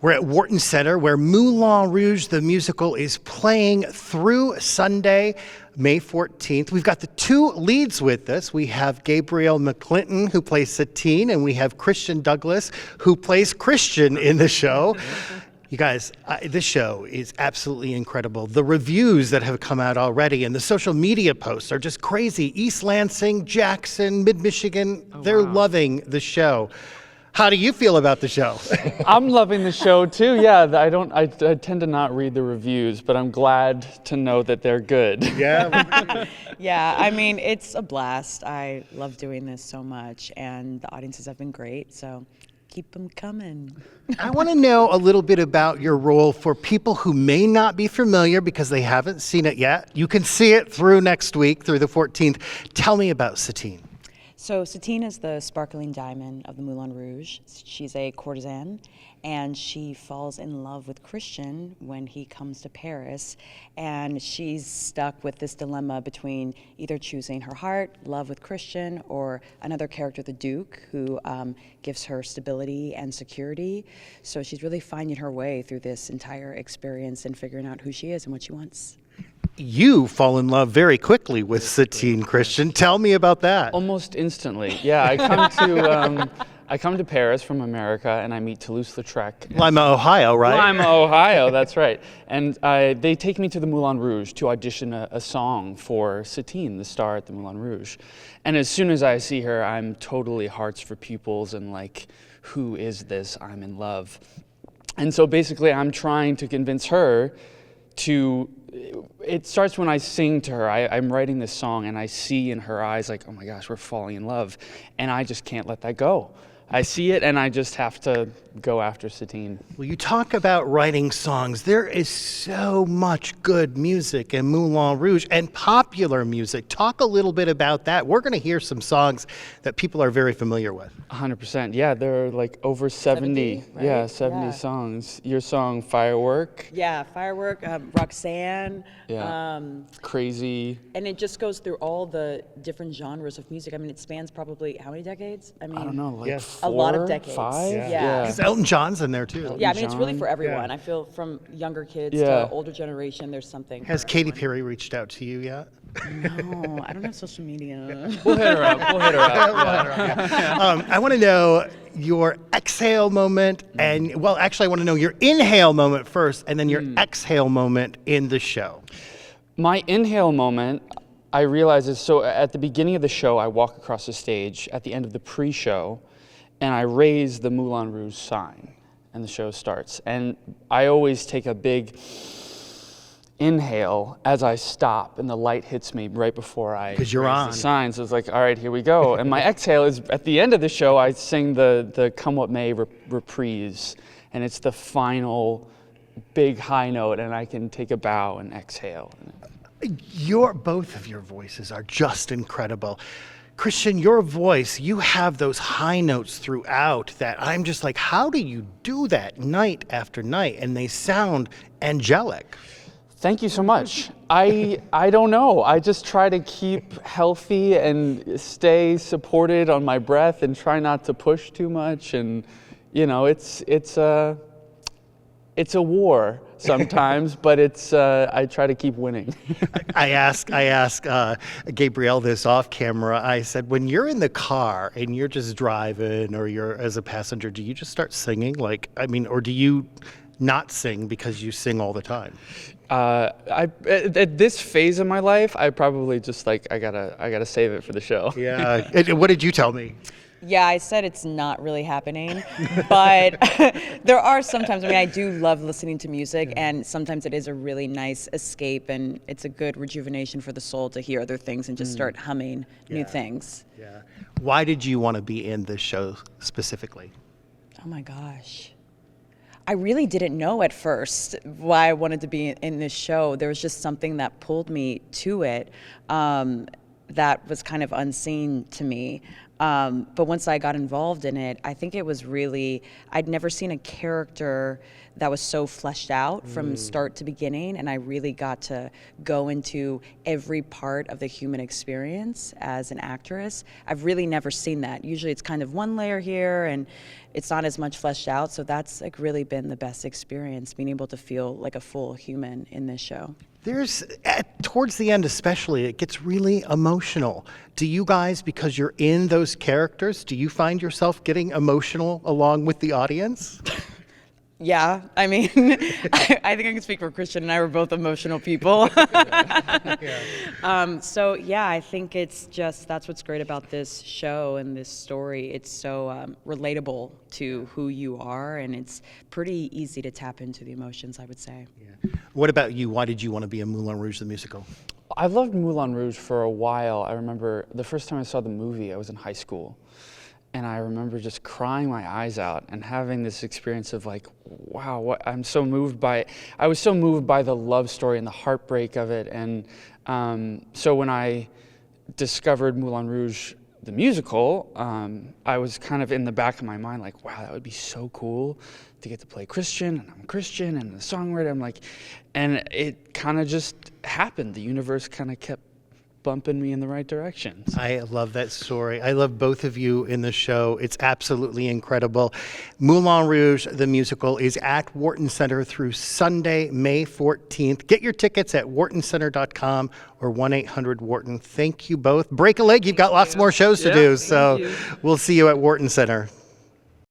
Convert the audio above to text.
We're at Wharton Center, where Moulin Rouge, the musical, is playing through Sunday, May 14th. We've got the two leads with us. We have Gabriel McClinton, who plays Satine, and we have Christian Douglas, who plays Christian in the show. You guys, this show is absolutely incredible. The reviews that have come out already and the social media posts are just crazy. East Lansing, Jackson, Mid-Michigan, they're loving the show. How do you feel about the show? I'm loving the show too. Yeah, I tend to not read the reviews, but I'm glad to know that they're good. Yeah. Yeah, I mean, it's a blast. I love doing this so much, and the audiences have been great, so keep them coming. I want to know a little bit about your role for people who may not be familiar because they haven't seen it yet. You can see it through next week, through the 14th. Tell me about Satine. So Satine is the sparkling diamond of the Moulin Rouge. She's a courtesan, and she falls in love with Christian when he comes to Paris, and she's stuck with this dilemma between either choosing her heart, love with Christian, or another character, the Duke, who gives her stability and security. So she's really finding her way through this entire experience and figuring out who she is and what she wants. You fall in love very quickly with Satine, Christian. Tell me about that. Almost instantly. Yeah, I come to Paris from America, and I meet Toulouse-Lautrec. Lima, Ohio, right? Lima, Ohio, that's right. And they take me to the Moulin Rouge to audition a song for Satine, the star at the Moulin Rouge. And as soon as I see her, I'm totally hearts for pupils and like, who is this? I'm in love. And so basically I'm trying to convince her to, it starts when I sing to her. I'm writing this song and I see in her eyes like, oh my gosh, we're falling in love. And I just can't let that go. I see it and I just have to go after Satine. Well, you talk about writing songs. There is so much good music in Moulin Rouge and popular music. Talk a little bit about that. We're going to hear some songs that people are very familiar with. 100%. Yeah, there are like over 70. Right? Yeah, 70 songs. Your song, Firework. Yeah, Firework, Roxanne. Yeah. Crazy. And it just goes through all the different genres of music. I mean, it spans probably how many decades? I mean, I don't know, like Yes. a lot of 4, decades. 5? Yeah. Because Elton John's in there, too. Yeah, I mean, it's really John. for everyone. Yeah. I feel from younger kids Yeah. to older generation, there's something. Has for Katy everyone. Perry reached out to you yet? No, I don't have social media. We'll hit her up. We'll hit her up. I want to know your exhale moment and, well, actually, I want to know your inhale moment first and then your exhale moment in the show. My inhale moment, I realize is, so at the beginning of the show, I walk across the stage at the end of the pre-show, and I raise the Moulin Rouge sign, and the show starts. And I always take a big inhale as I stop, and the light hits me right before I raise the sign. So it's like, all right, here we go. And my exhale is, at the end of the show, I sing the Come What May reprise, and it's the final big high note, and I can take a bow and exhale. Both of your voices are just incredible. Christian, your voice, you have those high notes throughout that I'm just like, how do you do that night after night? And they sound angelic. Thank you so much. I don't know. I just try to keep healthy and stay supported on my breath and try not to push too much. And, you know, it's a war sometimes, but I try to keep winning. I asked Gabrielle this off camera. I said, when you're in the car and you're just driving or you're as a passenger, do you just start singing? Or do you not sing because you sing all the time? At this phase of my life, I probably just I gotta save it for the show. Yeah. What did you tell me? Yeah, I said it's not really happening, but there are sometimes, I do love listening to music, and sometimes it is a really nice escape, and it's a good rejuvenation for the soul to hear other things and just start humming new things. Yeah. Why did you want to be in this show specifically? Oh my gosh. I really didn't know at first why I wanted to be in this show. There was just something that pulled me to it that was kind of unseen to me. But once I got involved in it, I think it was really, I'd never seen a character that was so fleshed out from start to beginning, and I really got to go into every part of the human experience as an actress. I've really never seen that. Usually it's kind of one layer here, and it's not as much fleshed out, so that's like really been the best experience, being able to feel like a full human in this show. Towards the end especially, it gets really emotional. Do you guys, because you're in those characters, do you find yourself getting emotional along with the audience? Yeah, I mean, I think I can speak for Christian and I were both emotional people. So yeah, I think it's just, that's what's great about this show and this story. It's so relatable to who you are, and it's pretty easy to tap into the emotions, I would say. Yeah. What about you? Why did you want to be in Moulin Rouge the musical? I've loved Moulin Rouge for a while. I remember the first time I saw the movie, I was in high school. And I remember just crying my eyes out and having this experience of like, wow, I'm so moved by it. I was so moved by the love story and the heartbreak of it. And so when I discovered Moulin Rouge, the musical, I was kind of in the back of my mind like, wow, that would be so cool to get to play Christian, and I'm Christian, and the songwriter, I'm like, and it kind of just happened. The universe kind of kept bumping me in the right direction. I love that story. I love both of you in the show. It's absolutely incredible. Moulin Rouge, the musical, is at Wharton Center through Sunday, May 14th. Get your tickets at whartoncenter.com or 1-800-WHARTON. Thank you both. Break a leg. You've got lots more shows to do, so we'll see you at Wharton Center.